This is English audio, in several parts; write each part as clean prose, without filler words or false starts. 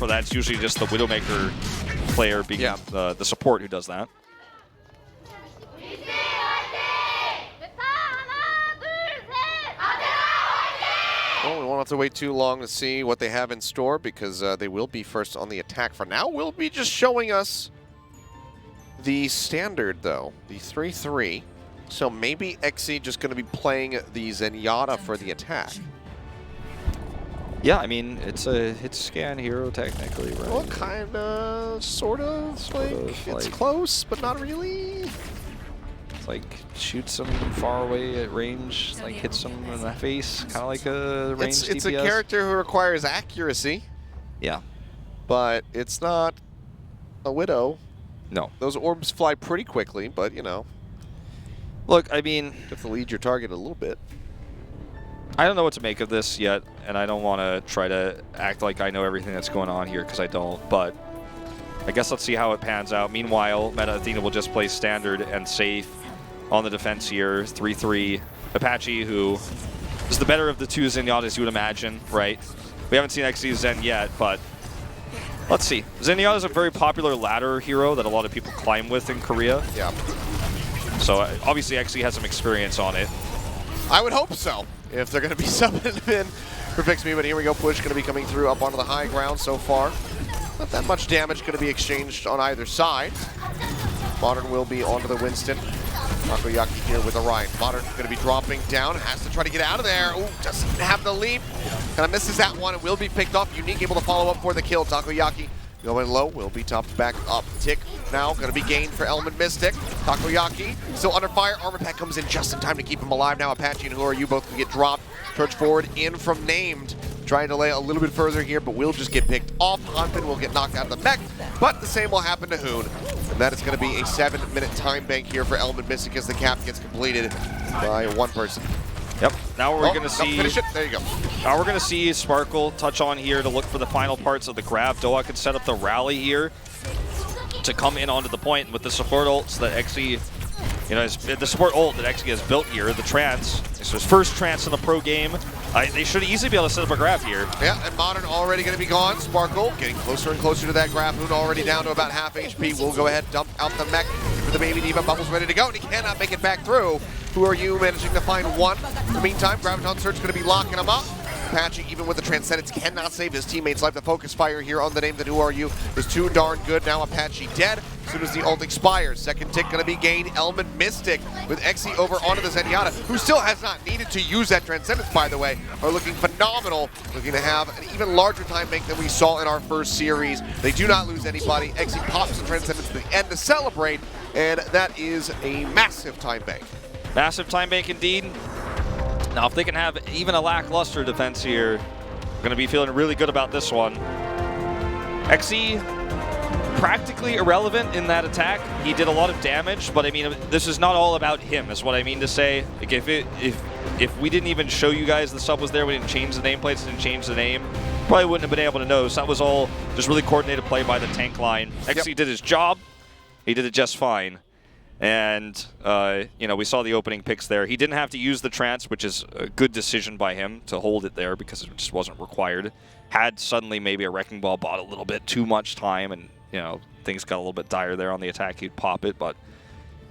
for that. It's usually just the Widowmaker player being the support who does that. Well, we won't have to wait too long to see what they have in store because they will be first on the attack. For now, we'll be just showing us the standard, though, the 3-3. So maybe Xe just going to be playing the Zenyatta for the attack. Yeah, I mean, it's a scan hero technically, right? Well, kind of, sort of, it's close, but not really. It's like shoots him far away at range, like hits him in the face, kind of like a ranged It's DPS. a character who requires accuracy. Yeah. But it's not a Widow. No. Those orbs fly pretty quickly, but, you know. Look, I mean, you have to lead your target a little bit. I don't know what to make of this yet, and I don't want to try to act like I know everything that's going on here, because I don't, but I guess let's see how it pans out. Meanwhile, Meta Athena will just play standard and safe on the defense here. 3-3 Apache, who is the better of the two Zenyatas, you would imagine, right? We haven't seen Xe's Zen yet, but let's see. Zenyatta is a very popular ladder hero that a lot of people climb with in Korea. Yeah. So obviously Xe has some experience on it. I would hope so, if they're going to be subbing him in for Fix Me. But here we go, push going to be coming through up onto the high ground so far. Not that much damage going to be exchanged on either side. Modern will be onto the Winston. Takoyaki here with Orion. Modern going to be dropping down, has to try to get out of there. Ooh, doesn't have the leap. Kind of misses that one. It will be picked off. Unique able to follow up for the kill. Takoyaki going low, will be topped back up. Tick now going to be gained for Element Mystic. Takoyaki still under fire. Armor Pack comes in just in time to keep him alive. Now Apache and Who Are You both can get dropped. Charge forward in from Named. Trying to lay a little bit further here, but will just get picked off. Hanpin will get knocked out of the mech, but the same will happen to Hoon. And that is going to be a 7-minute time bank here for Element Mystic as the cap gets completed by one person. Yep. Now we're going to see. Finish it. There you go. Now we're going to see Sparkle touch on here to look for the final parts of the grab. Doa can set up the rally here to come in onto the point with the support ult so that Xe, you know, the support ult that Xe has built here, the trance. It's his first trance in the pro game. They should easily be able to set up a grab here. Yeah, and Modern already going to be gone. Sparkle getting closer and closer to that grab. Hoon already down to about half HP. We'll go ahead, dump out the mech for the Baby Diva. Bubble's ready to go, and he cannot make it back through. Who Are You managing to find one? In the meantime, Graviton Surge going to be locking him up. Apache, even with the Transcendence, cannot save his teammates' life. The focus fire here on the name that Who Are You is too darn good. Now Apache dead as soon as the ult expires. Second tick going to be gained. Element Mystic with Xe over onto the Zenyatta, who still has not needed to use that Transcendence, by the way, are looking phenomenal. Looking to have an even larger time bank than we saw in our first series. They do not lose anybody. Xe pops the Transcendence to the end to celebrate, and that is a massive time bank. Massive time bank indeed. Now, if they can have even a lackluster defense here, going to be feeling really good about this one. Xe, practically irrelevant in that attack. He did a lot of damage, but I mean, this is not all about him, is what I mean to say. Like, if we didn't even show you guys the sub was there, we didn't change the nameplates, didn't change the name, probably wouldn't have been able to know. So that was all just really coordinated play by the tank line. Xe did his job. He did it just fine. And, you know, we saw the opening picks there. He didn't have to use the trance, which is a good decision by him to hold it there because it just wasn't required. Had suddenly maybe a Wrecking Ball bought a little bit too much time and, you know, things got a little bit dire there on the attack, he'd pop it. But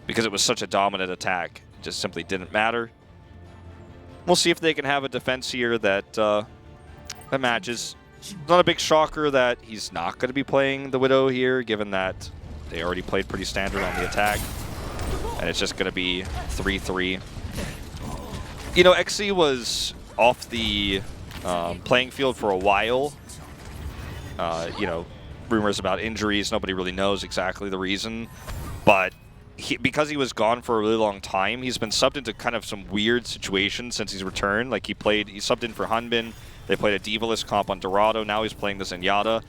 because it was such a dominant attack, it just simply didn't matter. We'll see if they can have a defense here that matches. It's not a big shocker that he's not going to be playing the Widow here, given that they already played pretty standard on the attack. And it's just going to be 3-3. You know, Xe was off the playing field for a while. You know, rumors about injuries. Nobody really knows exactly the reason. But because he was gone for a really long time, he's been subbed into kind of some weird situations since he's returned. Like he subbed in for Hanbin. They played a Divalist comp on Dorado. Now he's playing the Zenyatta.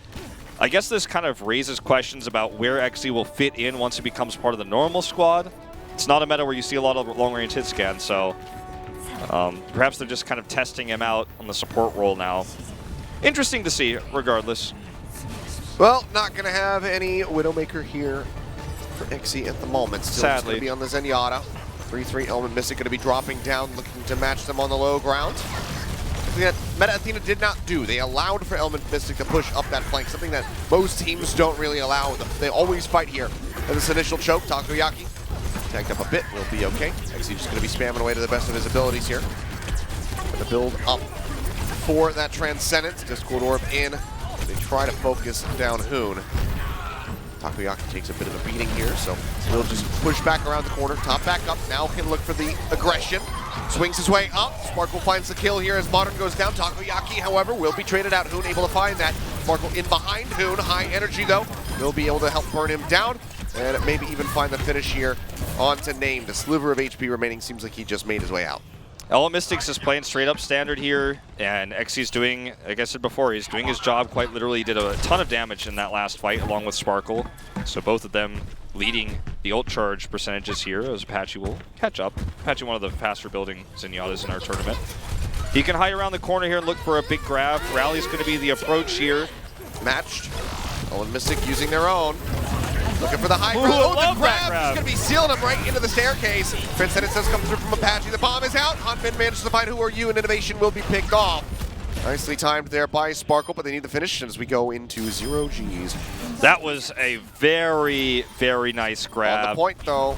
I guess this kind of raises questions about where Xe will fit in once he becomes part of the normal squad. It's not a meta where you see a lot of long-range hit scans, so perhaps they're just kind of testing him out on the support role now. Interesting to see, regardless. Well, not going to have any Widowmaker here for Xe at the moment. Still Sadly. Going to be on the Zenyatta. 3-3 Element Mystic going to be dropping down, looking to match them on the low ground. Meta Athena did not do. They allowed for Element Mystic to push up that flank, something that most teams don't really allow. They always fight here. And this initial choke, Takoyaki tagged up a bit, will be okay. Actually just going to be spamming away to the best of his abilities here. Going to build up for that Transcendence. Discord Orb in. They try to focus down Hoon. Takoyaki takes a bit of a beating here, so he'll just push back around the corner. Top back up, now can look for the aggression. Swings his way up. Sparkle finds the kill here as Modern goes down. Takoyaki, however, will be traded out. Hoon able to find that. Sparkle in behind Hoon. High energy, though. Will be able to help burn him down. And maybe even find the finish here onto Named. A sliver of HP remaining. Seems like he just made his way out. Element Mystics is playing straight up standard here, and Xy's doing, like I said before, he's doing his job quite literally. He did a ton of damage in that last fight along with Sparkle. So both of them leading the ult charge percentages here as Apache will catch up. Apache, one of the faster building Zenyatas in our tournament. He can hide around the corner here and look for a big grab. Rally's going to be the approach here. Matched. Element Mystic using their own. Looking for the high ground. Ooh, The grab! He's going to be sealing him right into the staircase. Transcendence does come through from Apache. The bomb is out. Hanbin manages to find Who Are You, and Innovation will be picked off. Nicely timed there by Sparkle, but they need the finish as we go into 0 Gs. That was a very, very nice grab. On the point, though.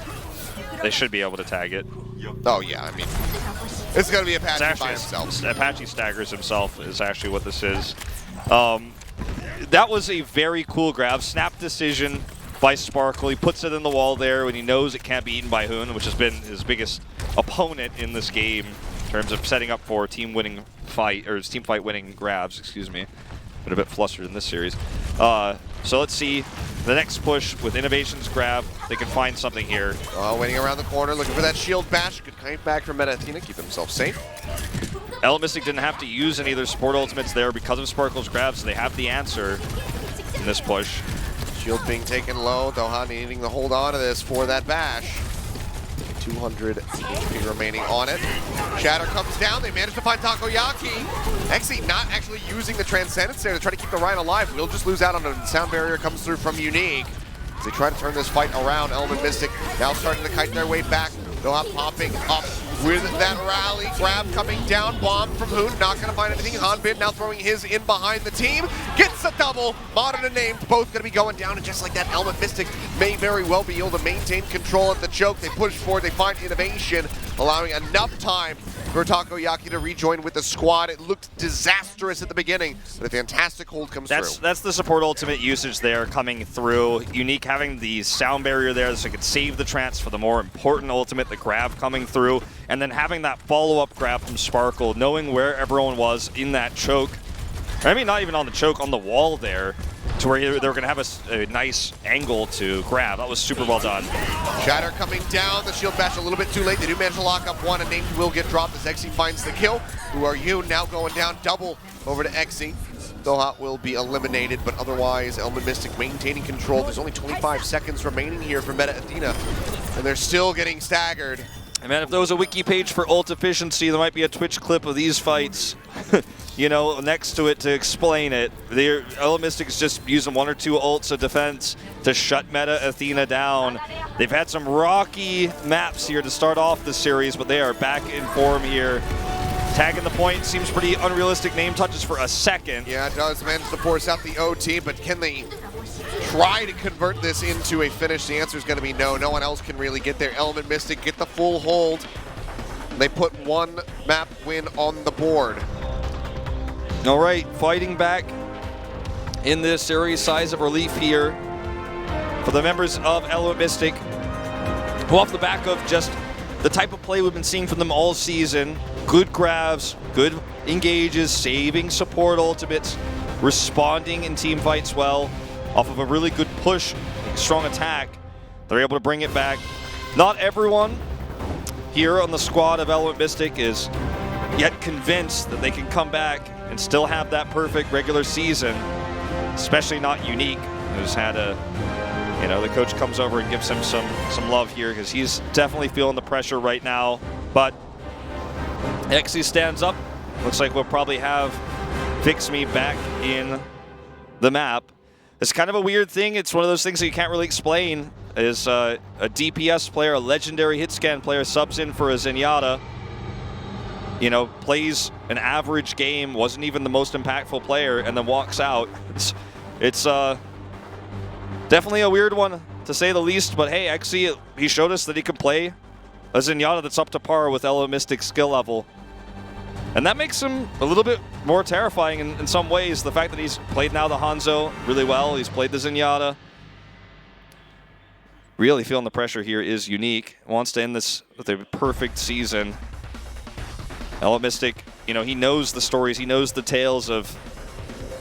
They should be able to tag it. Oh, yeah, I mean, it's going to be Apache by himself. Apache staggers himself is actually what this is. That was a very cool grab. Snap decision by Sparkle. He puts it in the wall there when he knows it can't be eaten by Hoon, which has been his biggest opponent in this game in terms of setting up for team winning fight, or team fight winning grabs, excuse me. Been a bit flustered in this series. So let's see the next push with Innovation's grab. They can find something here. Waiting around the corner, looking for that shield bash. Good kite back from Meta Athena, keep himself safe. Element Mystic didn't have to use any of their support ultimates there because of Sparkle's grab, so they have the answer in this push. Shield being taken low, Doha needing to hold on to this for that bash. 200 HP remaining on it. Shatter comes down, they manage to find Takoyaki. Exy not actually using the Transcendence there to try to keep the Ryan alive. We'll just lose out on a sound barrier comes through from Unique. As they try to turn this fight around, Element Mystic now starting to kite their way back. Doha popping up with that rally. Grab coming down, bomb from Hoon, not going to find anything. Hanbin now throwing his in behind the team. Gets a double, Modern and Named, both going to be going down, and just like that, Element Mystic may very well be able to maintain control at the choke. They push forward, they find Innovation, allowing enough time for Takoyaki to rejoin with the squad. It looked disastrous at the beginning, but a fantastic hold comes through. That's the support ultimate usage there coming through. Unique having the sound barrier there so it could save the trance for the more important ultimate, the grab coming through, and then having that follow-up grab from Sparkle, knowing where everyone was in that choke. I mean, not even on the choke, on the wall there, to where they were going to have a nice angle to grab. That was super well done. Shatter coming down, the shield bash a little bit too late. They do manage to lock up one, and Named will get dropped as Exy finds the kill. Who Are You now going down double over to Exy. Doha will be eliminated, but otherwise Element Mystic maintaining control. There's only 25 seconds remaining here for Meta Athena, and they're still getting staggered. And man, if there was a wiki page for ult efficiency, there might be a Twitch clip of these fights, you know, next to it to explain it. Element Mystic is just using 1 or 2 ults of defense to shut Meta Athena down. They've had some rocky maps here to start off the series, but they are back in form here. Tagging the point seems pretty unrealistic. Name touches for a second. Yeah, it does manage to force out the OT, but can they try to convert this into a finish? The answer is going to be no. No one else can really get there. Element Mystic get the full hold. They put 1 map win on the board. All right, fighting back in this series, size of relief here for the members of Element Mystic, who off the back of just the type of play we've been seeing from them all season, good grabs, good engages, saving support ultimates, responding in team fights well, off of a really good push, strong attack, they're able to bring it back. Not everyone here on the squad of Element Mystic is yet convinced that they can come back and still have that perfect regular season, especially not Unique, who's had the coach comes over and gives him some love here because he's definitely feeling the pressure right now. But Exy stands up. Looks like we'll probably have Fix Me back in the map. It's kind of a weird thing. It's one of those things that you can't really explain. Is a DPS player, a legendary hit scan player, subs in for a Zenyatta. you know, plays an average game, wasn't even the most impactful player, and then walks out. It's definitely a weird one, to say the least, but hey, XE, he showed us that he can play a Zenyatta that's up to par with Elo Mystic's skill level. And that makes him a little bit more terrifying in some ways. The fact that he's played now the Hanzo really well, he's played the Zenyatta. Really feeling the pressure here is unique. Wants to end this with a perfect season. Elo Mystic, you know, he knows the stories, he knows the tales of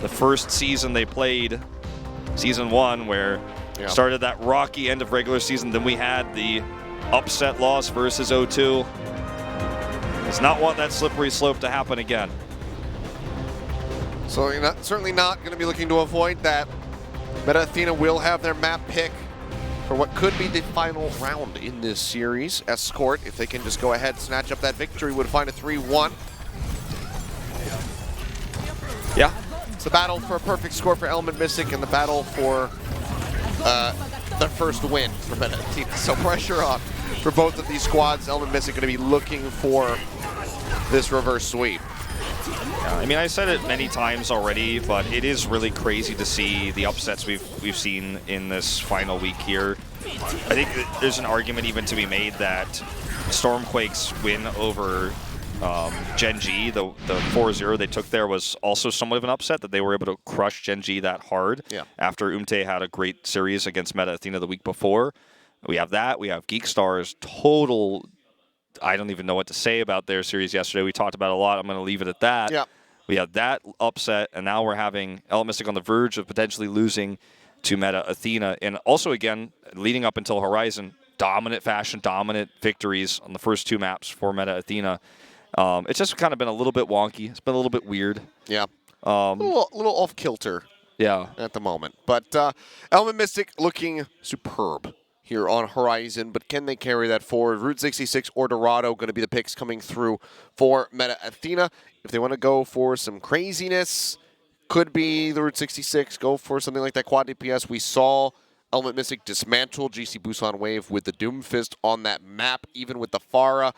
the first season they played, Season 1, where started that rocky end of regular season, then we had the upset loss versus O2. Does not want that slippery slope to happen again. So you're certainly not going to be looking to avoid that. Meta Athena will have their map pick for what could be the final round in this series. Escort, if they can just go ahead and snatch up that victory, would find a 3-1. Yeah. It's the battle for a perfect score for Element Mystic and the battle for the first win for Meta Athena. So pressure on for both of these squads. Element Mystic going to be looking for this reverse sweep. I mean, I said it many times already, but it is really crazy to see the upsets we've seen in this final week here. I think that there's an argument even to be made that Stormquake's win over Gen G, the 4-0 they took there, was also somewhat of an upset, that they were able to crush Gen G that hard after Umte had a great series against Meta Athena the week before. We have that. We have Geekstar's total... I don't even know what to say about their series yesterday. We talked about it a lot. I'm going to leave it at that. Yeah. We had that upset, and now we're having Element Mystic on the verge of potentially losing to Meta Athena. And also, again, leading up until Horizon, dominant fashion, dominant victories on the first 2 maps for Meta Athena. It's just kind of been a little bit wonky. It's been a little bit weird. Yeah. A little off-kilter at the moment. But Element Mystic looking superb here on Horizon, but can they carry that forward? Route 66 or Dorado going to be the picks coming through for Meta Athena. If they want to go for some craziness, could be the Route 66, go for something like that quad DPS. We saw Element Mystic dismantle GC Busan Wave with the Doomfist on that map, even with the Pharah.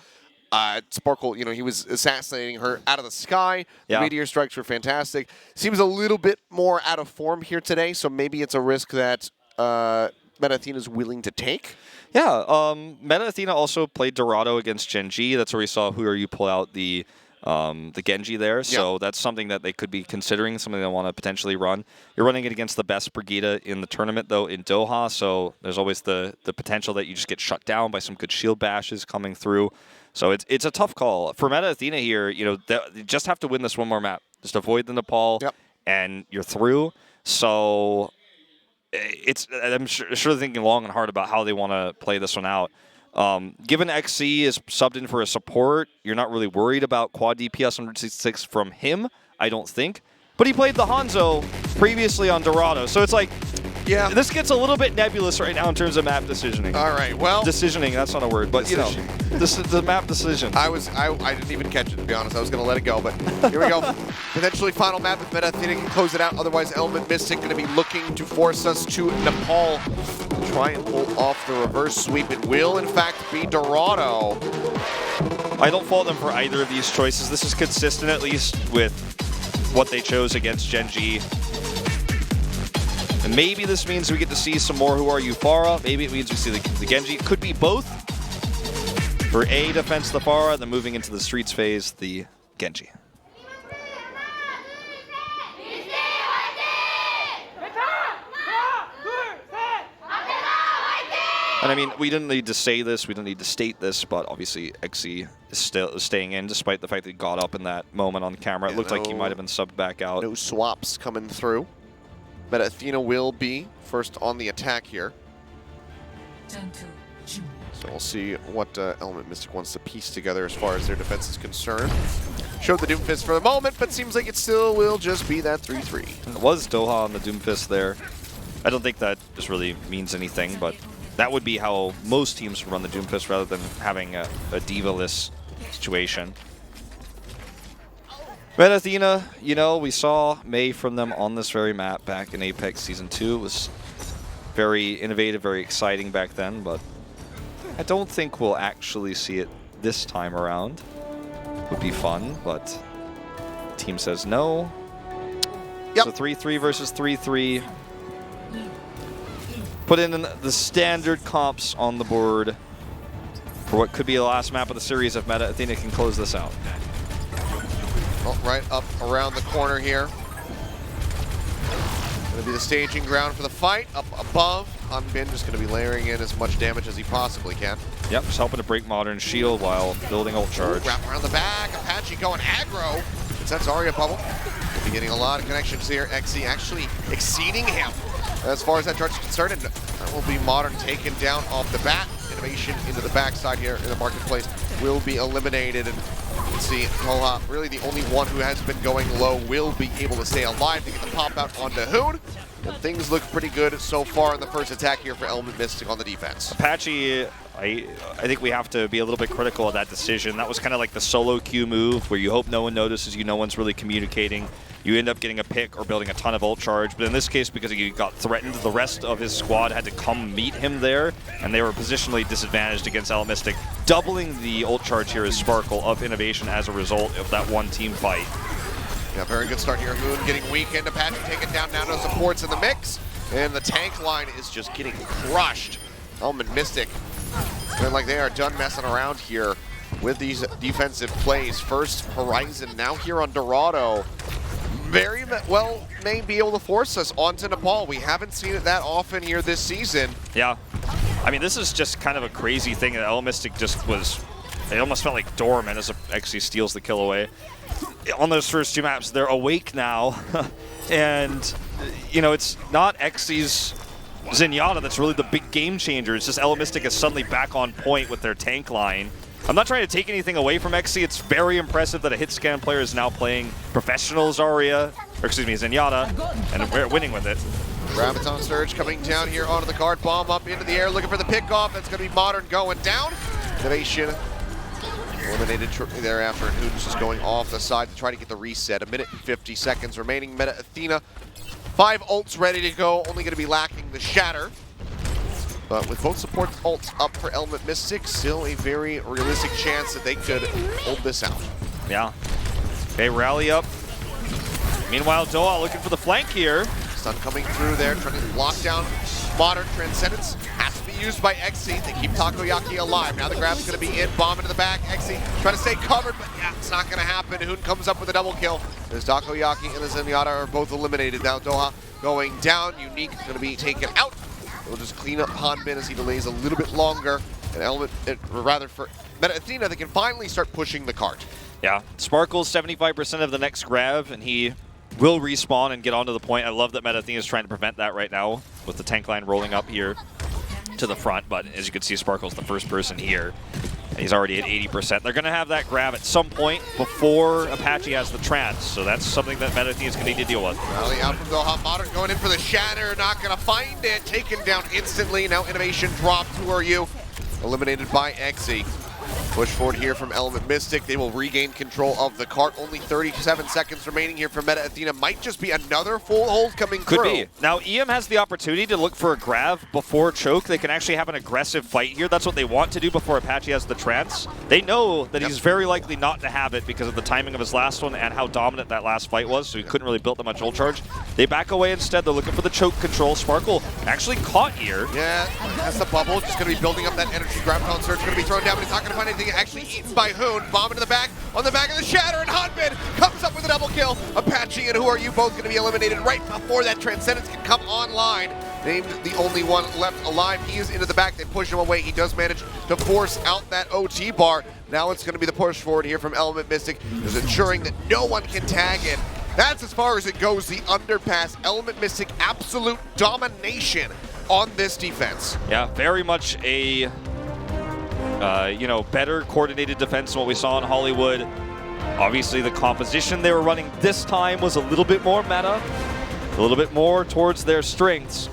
Sparkle, you know, he was assassinating her out of the sky. The meteor strikes were fantastic. Seems a little bit more out of form here today, so maybe it's a risk that Meta Athena is willing to take. Yeah, Meta Athena also played Dorado against Gen G. That's where we saw Who Are You pull out the Genji there. So that's something that they could be considering, something they want to potentially run. You're running it against the best Brigitte in the tournament, though, in Doha. So there's always the potential that you just get shut down by some good shield bashes coming through. So it's a tough call. For Meta Athena here, you know, they just have to win this one more map. Just avoid the Nepal, and you're through. So... I'm sure thinking long and hard about how they want to play this one out. Given XC is subbed in for a support, you're not really worried about quad DPS 166 from him, I don't think. But he played the Hanzo previously on Dorado, so it's like, this gets a little bit nebulous right now in terms of map decisioning. All right, well, decisioning, that's not a word, but you know, the map decision. I didn't even catch it, to be honest. I was going to let it go, but here we go. Potentially final map if Meta Athena can close it out. Otherwise, Element Mystic going to be looking to force us to Nepal to try and pull off the reverse sweep. It will, in fact, be Dorado. I don't fault them for either of these choices. This is consistent, at least, with what they chose against Gen G. And maybe this means we get to see some more Who Are You Pharah. Maybe it means we see the Genji. It could be both. For A defense, the Pharah, then moving into the streets phase, the Genji. And I mean, we didn't need to say this, we didn't need to state this, but obviously XE is still staying in, despite the fact that he got up in that moment on camera. It looked like he might have been subbed back out. No swaps coming through. Meta Athena will be first on the attack here. So we'll see what Element Mystic wants to piece together as far as their defense is concerned. Showed the Doomfist for the moment, but seems like it still will just be that 3-3. It was Doha on the Doomfist there. I don't think that just really means anything, but that would be how most teams run the Doomfist rather than having a D.Va-less situation. Meta Athena, you know, we saw Mei from them on this very map back in Apex Season 2. It was very innovative, very exciting back then, but I don't think we'll actually see it this time around. would be fun, but team says no. Yep. So 3-3 versus 3-3. Put in the standard comps on the board for what could be the last map of the series if Meta Athena can close this out. Well, right up around the corner here. Going to be the staging ground for the fight. Up above, Unbin just going to be layering in as much damage as he possibly can. Yep, just helping to break Modern shield while building ult charge. Wrap around the back. Apache going aggro. That's Zarya bubble. We'll be getting a lot of connections here. XC actually exceeding him as far as that charge is concerned. And that will be Modern taken down off the bat. Innovation into the backside here in the marketplace will be eliminated. And you can see Toha, really the only one who has been going low, will be able to stay alive to get the pop out onto Hoon. And things look pretty good so far in the first attack here for Element Mystic on the defense. Apache, I think we have to be a little bit critical of that decision. That was kind of like the solo queue move where you hope no one notices you, no one's really communicating. You end up getting a pick or building a ton of ult charge. But in this case, because he got threatened, the rest of his squad had to come meet him there, and they were positionally disadvantaged against Element Mystic. Doubling the ult charge here is Sparkle of Innovation as a result of that one team fight. Yeah, very good start here. Moon getting weakened. Apache taken down. Now no supports in the mix. And the tank line is just getting crushed. Element Mystic, feeling like they are done messing around here with these defensive plays. First Horizon, now here on Dorado. Very well may be able to force us onto Nepal. We haven't seen it that often here this season. Yeah. I mean, this is just kind of a crazy thing that Element Mystic just was, it almost felt like dormant as XC steals the kill away. On those first two maps, they're awake now. And, you know, it's not XC's Zenyatta that's really the big game changer. It's just Element Mystic is suddenly back on point with their tank line. I'm not trying to take anything away from XC. It's very impressive that a hit scan player is now playing professional Zarya, or excuse me, Zenyatta, and we're winning with it. Graviton Surge coming down here onto the card. Bomb up into the air, looking for the pickoff. That's going to be Modern going down. Innovation eliminated shortly thereafter, and Hoon's just going off the side to try to get the reset. 1 minute and 50 seconds remaining. Meta Athena, 5 ults ready to go, only going to be lacking the Shatter. But with both support ults up for Element Mystic, still a very realistic chance that they could hold this out. Yeah. Okay, rally up. Meanwhile, Doha looking for the flank here. Stun coming through there, trying to lock down Modern. Transcendence has to be used by XC. They keep Takoyaki alive. Now the grab's going to be in, bomb into the back. XC trying to stay covered, but yeah, it's not going to happen. Hoon comes up with a double kill. As Takoyaki and the Zenyatta are both eliminated. Now Doha going down. Unique going to be taken out. We'll just clean up Hanbin as he delays a little bit longer. And Element, rather for Meta Athena, they can finally start pushing the cart. Yeah, Sparkle's 75% of the next grab, and he will respawn and get onto the point. I love that Meta Athena is trying to prevent that right now with the tank line rolling up here to the front. But as you can see, Sparkle's the first person here, and he's already at 80%. They're going to have that grab at some point before Apache has the trance, so that's something that Meta Athena is going to need to deal with. Rally out from Doha. Modern going in for the Shatter, not going to find it. Taken down instantly. Now Innovation dropped. Who are you? Eliminated by XC. Push forward here from Element Mystic. They will regain control of the cart. Only 37 seconds remaining here for Meta Athena. Might just be another full hold coming through. Could be. Now, EM has the opportunity to look for a grab before choke. They can actually have an aggressive fight here. That's what they want to do before Apache has the trance. They know that he's very likely not to have it because of the timing of his last one and how dominant that last fight was, so he couldn't really build that much ult charge. They back away instead. They're looking for the choke control. Sparkle actually caught here. Yeah, that's the bubble. Just going to be building up that energy. Graviton Surge going to be thrown down, but he's not going to find anything. Actually eaten by Hoon. Bomb into the back, on the back of the Shatter, and Hanbin comes up with a double kill. Apache and Who Are You both going to be eliminated right before that Transcendence can come online. Named the only one left alive. He is into the back. They push him away. He does manage to force out that OT bar. Now it's going to be the push forward here from Element Mystic, who's ensuring that no one can tag in. That's as far as it goes. The underpass. Element Mystic, absolute domination on this defense. Yeah, very much a better coordinated defense than what we saw in Hollywood. Obviously, the composition they were running this time was a little bit more meta, a little bit more towards their strengths.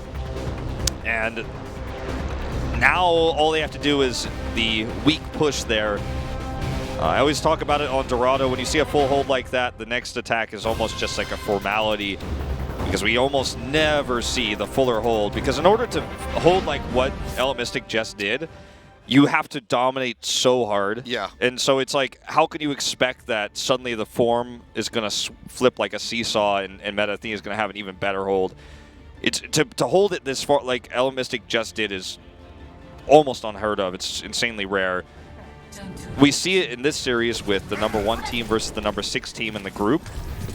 And now all they have to do is the weak push there. I always talk about it on Dorado. When you see a full hold like that, the next attack is almost just like a formality, because we almost never see the fuller hold. Because in order to hold like what Element Mystic just did, you have to dominate so hard. Yeah. And so it's like, how can you expect that suddenly the form is going to flip like a seesaw and Meta Athena is going to have an even better hold? It's to hold it this far, like Element Mystic just did, is almost unheard of. It's insanely rare. We see it in this series with the #1 team versus the #6 team in the group.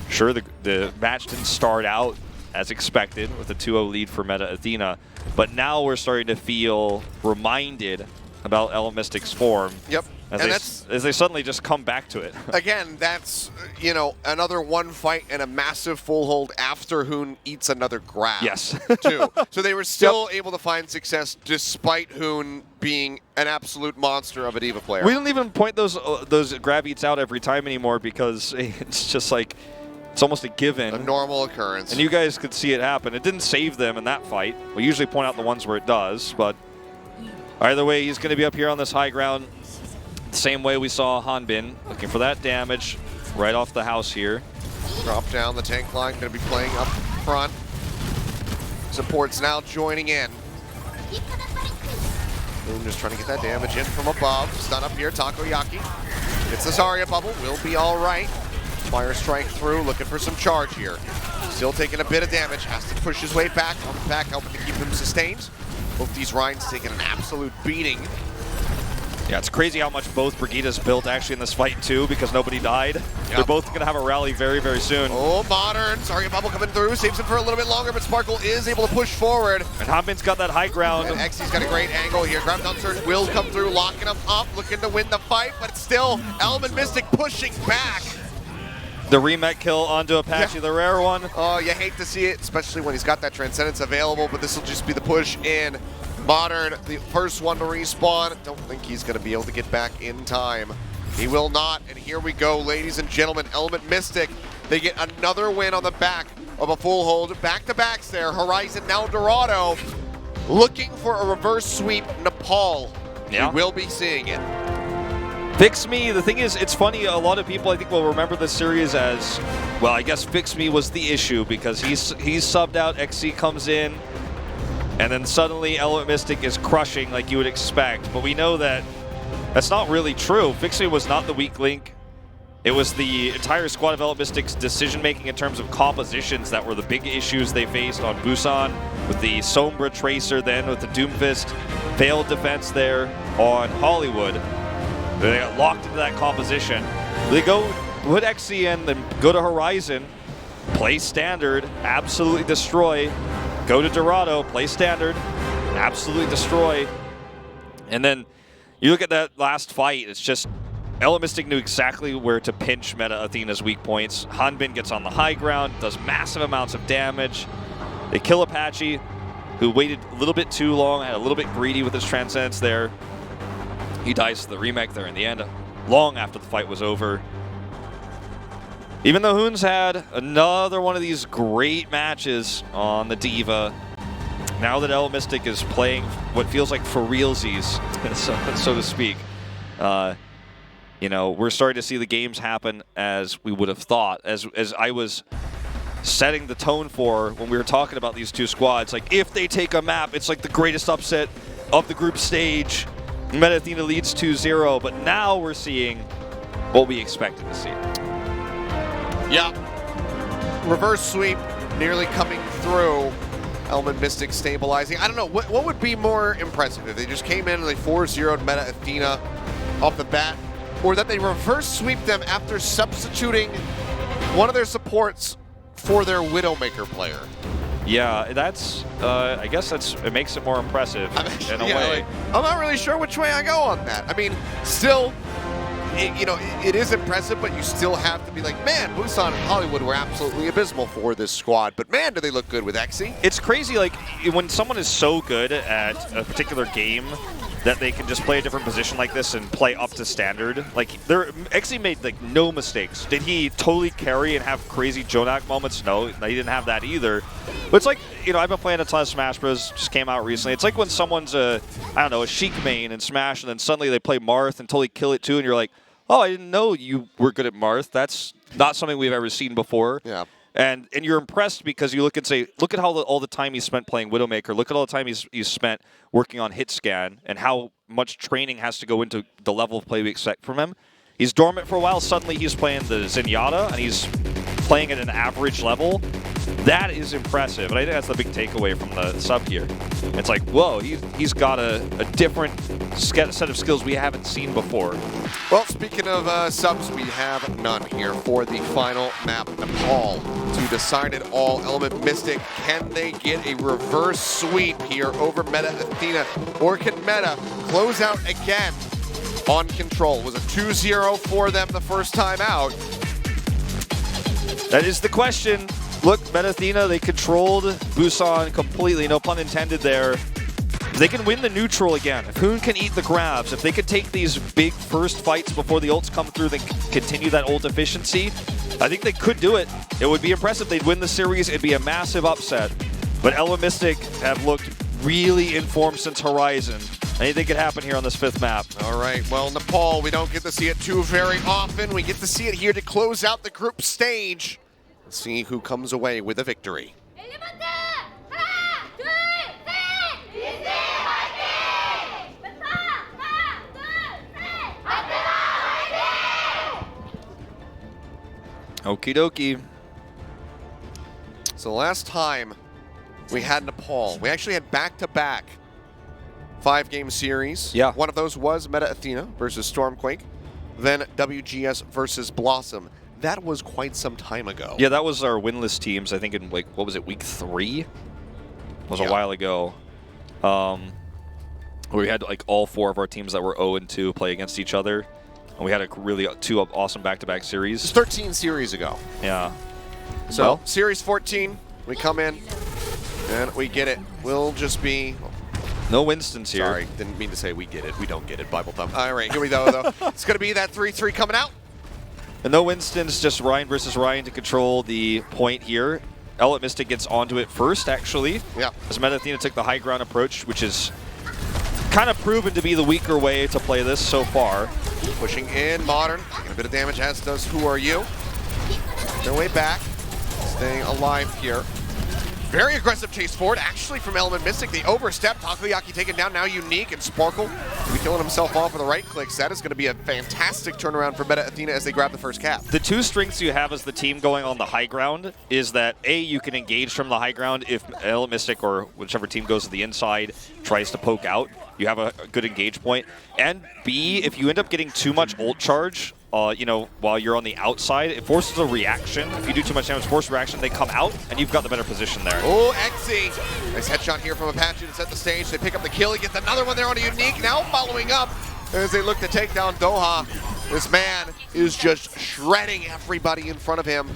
Sure, the match didn't start out as expected with a 2-0 lead for Meta Athena, but now we're starting to feel reminded about Element Mystic's form. Yep. As they suddenly just come back to it. Again, that's, you know, another one fight and a massive full hold after Hoon eats another grab. Yes. Too. So they were still able to find success despite Hoon being an absolute monster of a D.Va player. We don't even point those grab eats out every time anymore because it's just like, it's almost a given. A normal occurrence. And you guys could see it happen. It didn't save them in that fight. We usually point out the ones where it does, but either way, he's going to be up here on this high ground. The same way we saw Hanbin, looking for that damage right off the house here. Drop down the tank line, going to be playing up front. Support's now joining in. Boom, just trying to get that damage in from above. Stun up here, Takoyaki. It's the Zarya bubble, will be all right. Fire strike through, looking for some charge here. Still taking a bit of damage, has to push his way back, helping to keep him sustained. Both these Rhines taking an absolute beating. Yeah, it's crazy how much both Brigittas built actually in this fight too, because nobody died. Yep. They're both going to have a rally very, very soon. Oh, Modern. Zarya bubble coming through. Saves him for a little bit longer, but Sparkle is able to push forward. And Hanbin's got that high ground. And Xy's got a great angle here. Grab down surge will come through, locking him up, looking to win the fight, but it's still Element Mystic pushing back. The remake kill onto Apache, the rare one. Oh, you hate to see it, especially when he's got that Transcendence available, but this will just be the push in. Modern, the first one to respawn. Don't think he's going to be able to get back in time. He will not, and here we go, ladies and gentlemen. Element Mystic, they get another win on the back of a full hold. Back-to-backs there. Horizon, now Dorado, looking for a reverse sweep Nepal. Yeah. We will be seeing it. Fix Me, the thing is, it's funny, a lot of people I think will remember this series as, well, I guess Fix Me was the issue because he's subbed out, XC comes in, and then suddenly Element Mystic is crushing like you would expect. But we know that that's not really true. Fix Me was not the weak link. It was the entire squad of Element Mystic's decision-making in terms of compositions that were the big issues they faced on Busan, with the Sombra Tracer then, with the Doomfist, failed defense there on Hollywood. They got locked into that composition. They go put XC in, then go to Horizon, play standard, absolutely destroy. Go to Dorado, play standard, absolutely destroy. And then you look at that last fight, it's just Element Mystic knew exactly where to pinch Meta Athena's weak points. Hanbin gets on the high ground, does massive amounts of damage. They kill Apache, who waited a little bit too long, had a little bit greedy with his Transcendence there. He dies to the remake there in the end, long after the fight was over. Even though Hoon's had another one of these great matches on the D.Va, now that Element Mystic is playing what feels like for realsies, so to speak, you know, we're starting to see the games happen as we would have thought, as I was setting the tone for when we were talking about these two squads. Like, if they take a map, it's like the greatest upset of the group stage. Meta Athena leads 2-0, but now we're seeing what we expected to see. Yeah. Reverse sweep nearly coming through. Element Mystic stabilizing. I don't know, what would be more impressive? If they just came in and they 4-0'd Meta Athena off the bat, or that they reverse sweep them after substituting one of their supports for their Widowmaker player? Yeah, that's, I guess it makes it more impressive in a way. Like, I'm not really sure which way I go on that. I mean, still, it is impressive, but you still have to be like, man, Busan and Hollywood were absolutely abysmal for this squad, but man, do they look good with XC. It's crazy, like, when someone is so good at a particular game that they can just play a different position like this and play up to standard. Like, XC made, like, no mistakes. Did he totally carry and have crazy Jonak moments? No, he didn't have that either. But it's like, I've been playing a ton of Smash Bros. Just came out recently. It's like when someone's a Sheik main in Smash, and then suddenly they play Marth and totally kill it too, and you're like, oh, I didn't know you were good at Marth. That's not something we've ever seen before. Yeah. And you're impressed because you look and say, look at how all the time he's spent playing Widowmaker. Look at all the time he's spent working on hit scan and how much training has to go into the level of play we expect from him. He's dormant for a while. Suddenly he's playing the Zenyatta and he's playing at an average level. That is impressive. And I think that's the big takeaway from the sub here. It's like, whoa, he's got a different set of skills we haven't seen before. Well, speaking of subs, we have none here for the final map, Nepal. To decide it all, Element Mystic, can they get a reverse sweep here over Meta Athena? Or can Meta close out again on Control? It was a 2-0 for them the first time out. That is the question. Look, Meta Athena, they controlled Busan completely, no pun intended there. If they can win the neutral again, if Hoon can eat the grabs, if they could take these big first fights before the ults come through, then continue that ult efficiency, I think they could do it. It would be impressive. They'd win the series. It'd be a massive upset. But Element Mystic have looked really informed since Horizon. Anything could happen here on this 5th map. All right, well, Nepal, we don't get to see it too very often. We get to see it here to close out the group stage. Let's see who comes away with a victory. Okie dokie. So last time we had Nepal, we actually had back-to-back 5-game series. Yeah. One of those was Meta Athena versus Stormquake, then WGS versus Blossom. That was quite some time ago. Yeah, that was our winless teams, I think in, like, what was it, week 3? It was a while ago. We had, like, all 4 of our teams that were 0-2 play against each other. And we had a really 2 awesome back-to-back series. It was 13 series ago. Yeah. So, well, series 14, we come in, and we get it. We'll just be... no Winstons here. Sorry, didn't mean to say we get it. We don't get it, Bible thumb. All right, here we go, though. It's going to be that 3-3 coming out. And no Winstons, just Ryan versus Ryan to control the point here. Element Mystic gets onto it first, actually. Yeah. As Meta Athena took the high ground approach, which is kind of proven to be the weaker way to play this so far. Pushing in, Modern, taking a bit of damage, as does Who Are You. Their way back, staying alive here. Very aggressive chase forward, actually, from Element Mystic. They overstep. Takoyaki taken down, now Unique, and Sparkle will be killing himself off with the right clicks. That is going to be a fantastic turnaround for Meta Athena as they grab the first cap. The 2 strengths you have as the team going on the high ground is that, A, you can engage from the high ground if Element Mystic or whichever team goes to the inside tries to poke out. You have a good engage point. And B, if you end up getting too much ult charge, you know, while you're on the outside, it forces a reaction. If you do too much damage, force a reaction, they come out, and you've got the better position there. Oh, Exy. Nice headshot here from Apache to set the stage. They pick up the kill. He gets another one there on a Unique. Now following up as they look to take down Doha. This man is just shredding everybody in front of him.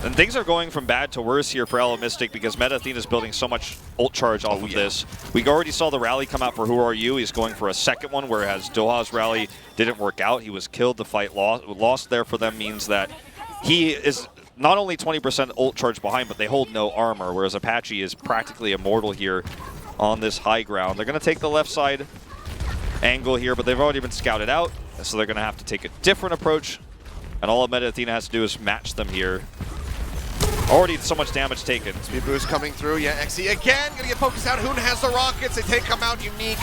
And things are going from bad to worse here for Element Mystic because Meta Athena is building so much ult charge off of this. We already saw the rally come out for Who Are You. He's going for a second one, whereas Doha's rally didn't work out. He was killed. The fight lost there for them means that he is not only 20% ult charge behind, but they hold no armor, whereas Apache is practically immortal here on this high ground. They're going to take the left side angle here, but they've already been scouted out, so they're going to have to take a different approach. And all Meta Athena has to do is match them here. Already so much damage taken. Speed boost coming through. Yeah, Exy again. Gonna get focused out. Hoon has the rockets. They take him out. Unique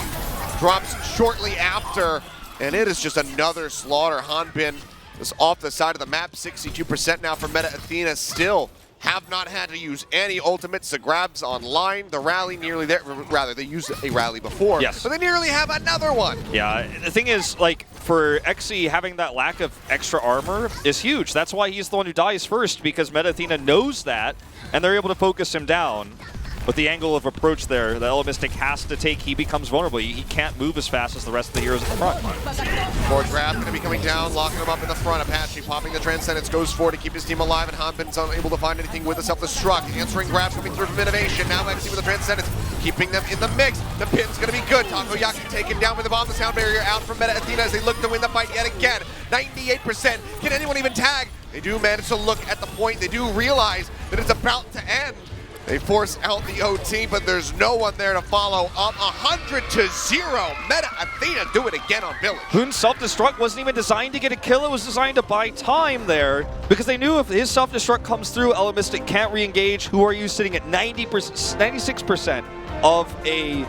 drops shortly after. And it is just another slaughter. Hanbin is off the side of the map. 62% now for Meta Athena. Still have not had to use any ultimates. The grabs online. The rally nearly there. Rather, they used a rally before. Yes. But they nearly have another one. Yeah, the thing is, like, for Exy, having that lack of extra armor is huge. That's why he's the one who dies first, because Meta Athena knows that, and they're able to focus him down. With the angle of approach there, the Element Mystic has to take, he becomes vulnerable. He can't move as fast as the rest of the heroes in the front. Forward grab going to be coming down, locking him up in the front. Apache popping the Transcendence, goes forward to keep his team alive, and Hanbin's unable to find anything with the self-destruct. Answering grab coming through from Innovation. Now Exy with the Transcendence, keeping them in the mix. The pin's going to be good. Takoyaki taken down with the bomb. The sound barrier out from Meta Athena as they look to win the fight yet again. 98%. Can anyone even tag? They do manage to look at the point. They do realize that it's about to end. They force out the OT, but there's no one there to follow up. 100-0. Meta Athena do it again on Village. Hoon's self-destruct wasn't even designed to get a kill. It was designed to buy time there because they knew if his self-destruct comes through, Mystic can't re-engage. Who are you sitting at 90%, 96% of a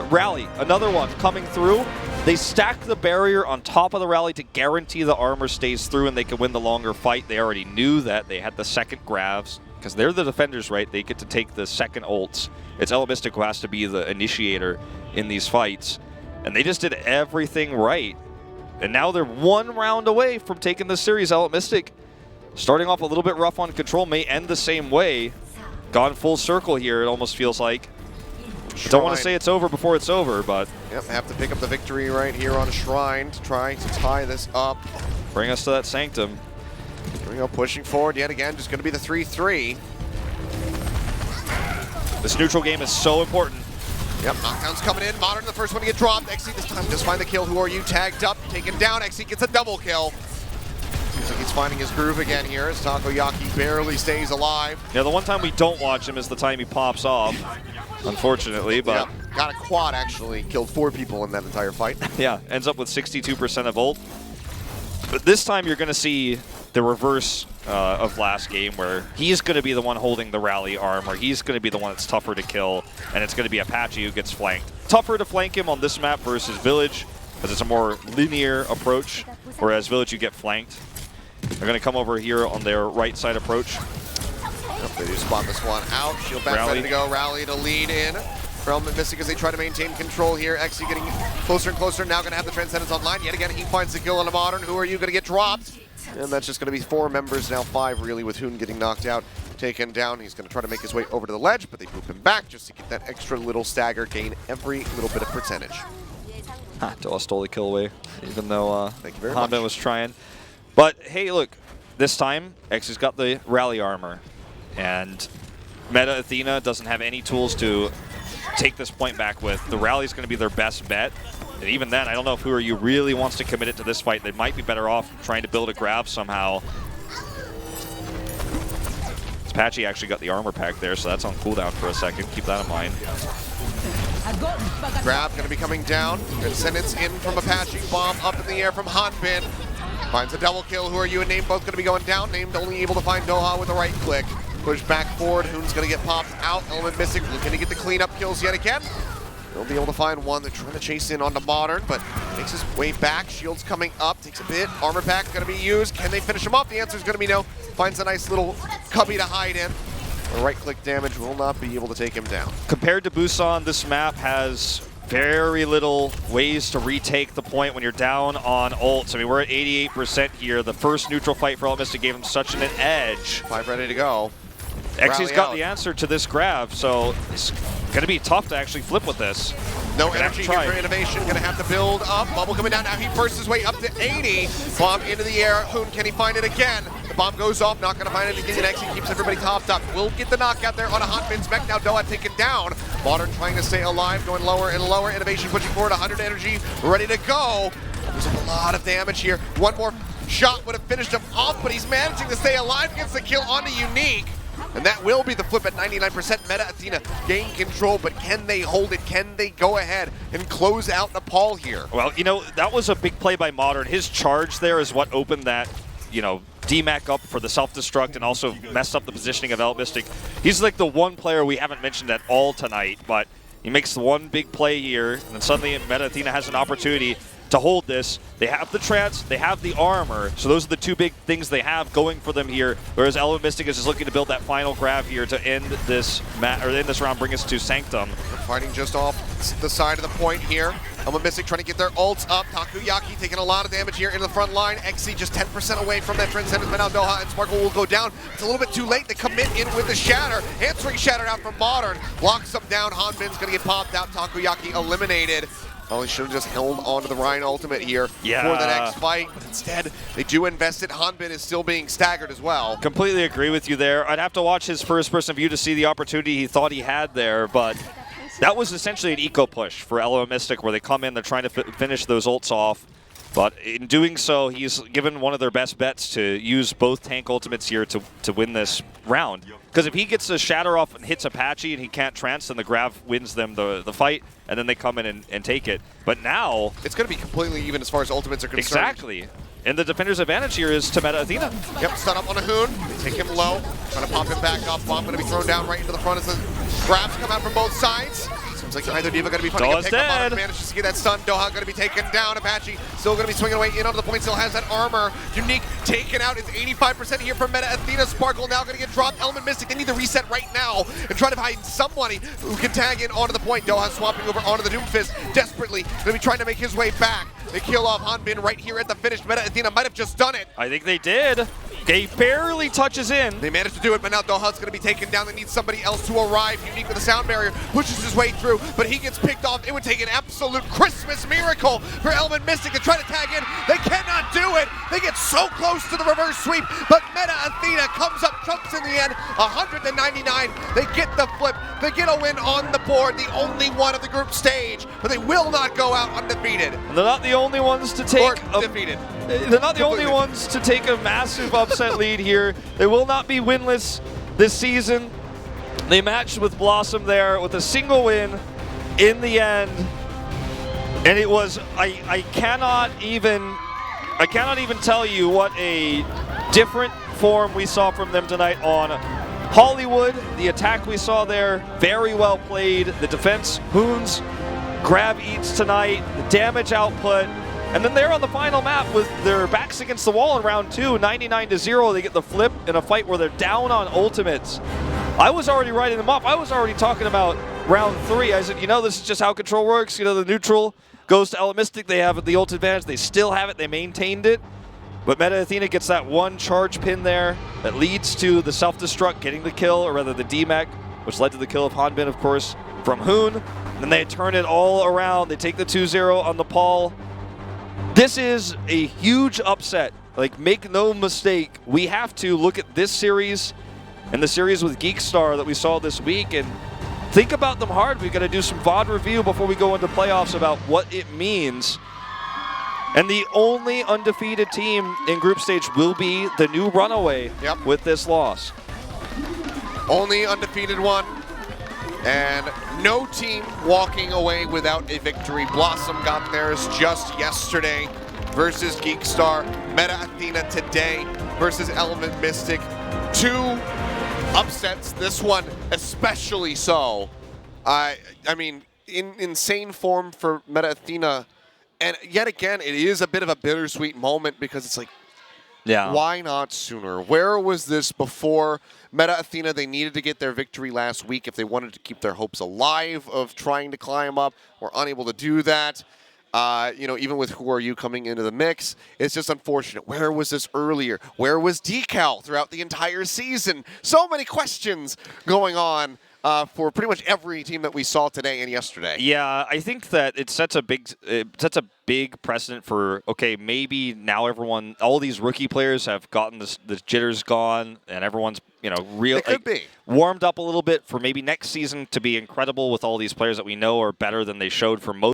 rally? Another one coming through. They stack the barrier on top of the rally to guarantee the armor stays through and they can win the longer fight. They already knew that. They had the second grabs. Because they're the defenders, right? They get to take the second ults. It's Mystic who has to be the initiator in these fights. And they just did everything right. And now they're one round away from taking this series. Mystic, starting off a little bit rough on control, may end the same way. Gone full circle here, it almost feels like. Don't want to say it's over before it's over, but... Yep, have to pick up the victory right here on Shrine to try to tie this up. Bring us to that Sanctum. Here we go, pushing forward yet again, just going to be the 3-3. This neutral game is so important. Yep, knockdown's coming in. Modern, the first one to get dropped. XC this time does find the kill. Who are you? Tagged up, taken down. XC gets a double kill. Seems like he's finding his groove again here as Takoyaki barely stays alive. Yeah, the one time we don't watch him is the time he pops off, unfortunately, but... Yep, got a quad, actually. Killed 4 people in that entire fight. Yeah, ends up with 62% of ult. But this time you're going to see the reverse of last game where he's going to be the one holding the rally arm, or he's going to be the one that's tougher to kill, and it's going to be Apache who gets flanked. Tougher to flank him on this map versus Village, because it's a more linear approach, whereas Village you get flanked. They're going to come over here on their right side approach. They do spot this one out. Shield back, Rally. ready to go. Rally to lead in. From Mystic as they try to maintain control here. XC getting closer and closer. Now going to have the Transcendence online. Yet again, he finds the kill on a Modern. Who are you going to get dropped? And that's just going to be 4 members, now 5 really, with Hoon getting knocked out, taken down. He's going to try to make his way over to the ledge, but they move him back just to get that extra little stagger, gain every little bit of percentage. Doa stole the kill away, even though Thank you very Honda much. was trying. But hey, look, this time XC's got the rally armor, and Meta Athena doesn't have any tools to take this point back with. The rally's going to be their best bet. And even then, I don't know if Who Are You really wants to commit it to this fight. They might be better off trying to build a grab somehow. Apache actually got the armor pack there, so that's on cooldown for a second. Keep that in mind. Grab going to be coming down. Transcendence in from Apache. Bomb up in the air from Hanbin. Finds a double kill. Who Are You and Name both going to be going down. Named only able to find Doha with the right click. Push back forward. Hoon's going to get popped out. Mystic looking to get the cleanup kills yet again. He'll be able to find one. They're trying to chase in onto Modern, but makes his way back. Shield's coming up. Takes a bit. Armor pack going to be used. Can they finish him off? The answer is going to be no. Finds a nice little cubby to hide in. The right-click damage will not be able to take him down. Compared to Busan, this map has very little ways to retake the point when you're down on ults. I mean, we're at 88% here. The first neutral fight for Mystic gave him such an edge. 5 ready to go. XC's got the answer to this grab, so it's going to be tough to actually flip with this. No energy here for innovation. Going to have to build up. Bubble coming down now. He bursts his way up to 80. Bomb into the air. Hoon, can he find it again? The bomb goes off. Not going to find anything. And XC keeps everybody topped up. Will get the knockout there on a Hot Bin's mech. Now Doha taken down. Modern trying to stay alive. Going lower and lower. Innovation pushing forward. 100 energy. Ready to go. There's a lot of damage here. One more shot would have finished him off, but he's managing to stay alive. Gets the kill onto Unique. And that will be the flip at 99%. Meta Athena gain control, but can they hold it? Can they go ahead and close out Nepal here? Well, you know, that was a big play by Modern. His charge there is what opened that, you know, DMAC up for the self-destruct and also messed up the positioning of Mystic. He's like the one player we haven't mentioned at all tonight, but he makes the one big play here, and then suddenly Meta Athena has an opportunity to hold this. They have the trance, they have the armor, so those are the two big things they have going for them here, whereas Mystic is just looking to build that final grab here to end this end this round, bring us to Sanctum. They're fighting just off the side of the point here. Mystic trying to get their ults up. Takoyaki taking a lot of damage here into the front line. XC just 10% away from that Transcendence, but now Doha and Sparkle will go down. It's a little bit too late. They commit in with the Shatter. Answering Shatter out from Modern. Blocks them down. Hanbin's going to get popped out. Takoyaki eliminated. Oh, he should have just held on to the Rhine ultimate here for the next fight, but instead they do invest it. Hanbin is still being staggered as well. Completely agree with you there. I'd have to watch his first-person view to see the opportunity he thought he had there, but that was essentially an eco push for Mystic where they come in, they're trying to finish those ults off. But in doing so, he's given one of their best bets to use both tank ultimates here to win this round. Because if he gets a shatter off and hits Apache and he can't trance, then the Grav wins them the fight, and then they come in and take it. But now... it's going to be completely even as far as ultimates are concerned. Exactly. And the defender's advantage here is to meta Athena. Yep, stun up on a Hoon. They take him low. Trying to pop him back up. Bomb going to be thrown down right into the front as the grabs come out from both sides. Seems like either Diva going to be putting a pick up on him. Manages to get that stun. Doha going to be taken down. Apache still going to be swinging away in onto the point. Still has that armor. Unique taken out. It's 85% here from meta Athena. Sparkle now going to get dropped. Element Mystic. They need to reset right now and try to find somebody who can tag in onto the point. Doha swapping over onto the Doomfist. Desperately going to be trying to make his way back. They kill off Hanbin right here at the finish. Meta Athena might have just done it. I think they did. They barely touches in. They managed to do it, but now Doha's going to be taken down. They need somebody else to arrive. Unique with the sound barrier, pushes his way through, but he gets picked off. It would take an absolute Christmas miracle for Element Mystic to try to tag in. They cannot do it. They get so close to the reverse sweep, but Meta Athena comes up, trumps in the end, 199. They get the flip. They get a win on the board, the only one of the group stage, but they will not go out undefeated. And they're not the only ones to take defeated. They're not the only ones to take a massive upset lead here. They will not be winless this season. They matched with Blossom there with a single win in the end. And it was, I cannot even tell you what a different form we saw from them tonight on Hollywood. The attack we saw there, very well played. The defense, Hoons, grab eats tonight, the damage output. And then they're on the final map with their backs against the wall in round 2, 99-0. They get the flip in a fight where they're down on ultimates. I was already writing them off. I was already talking about round 3. I said, this is just how control works. The neutral goes to Element Mystic. They have the ult advantage. They still have it. They maintained it. But Meta Athena gets that one charge pin there that leads to the self-destruct, getting the kill, or rather the DMAC, which led to the kill of Hanbin, of course, from Hoon. And then they turn it all around. They take the 2-0 on the Paul. This is a huge upset. Make no mistake, we have to look at this series and the series with Geekstar that we saw this week and think about them hard. We've got to do some VOD review before we go into playoffs about what it means. And the only undefeated team in group stage will be the new runaway with this loss. Only undefeated one. And no team walking away without a victory. Blossom got theirs just yesterday versus Geekstar. Meta Athena today versus Element Mystic. 2 upsets, this one especially so. I mean, in insane form for Meta Athena. And yet again, it is a bit of a bittersweet moment because it's like, why not sooner? Where was this before Meta Athena? They needed to get their victory last week if they wanted to keep their hopes alive of trying to climb up. Were unable to do that. Even with Who Are You coming into the mix, it's just unfortunate. Where was this earlier? Where was Decal throughout the entire season? So many questions going on for pretty much every team that we saw today and yesterday. Yeah, I think that it sets a big precedent for, okay, maybe now all these rookie players have gotten the jitters gone and everyone's, warmed up a little bit for maybe next season to be incredible with all these players that we know are better than they showed for most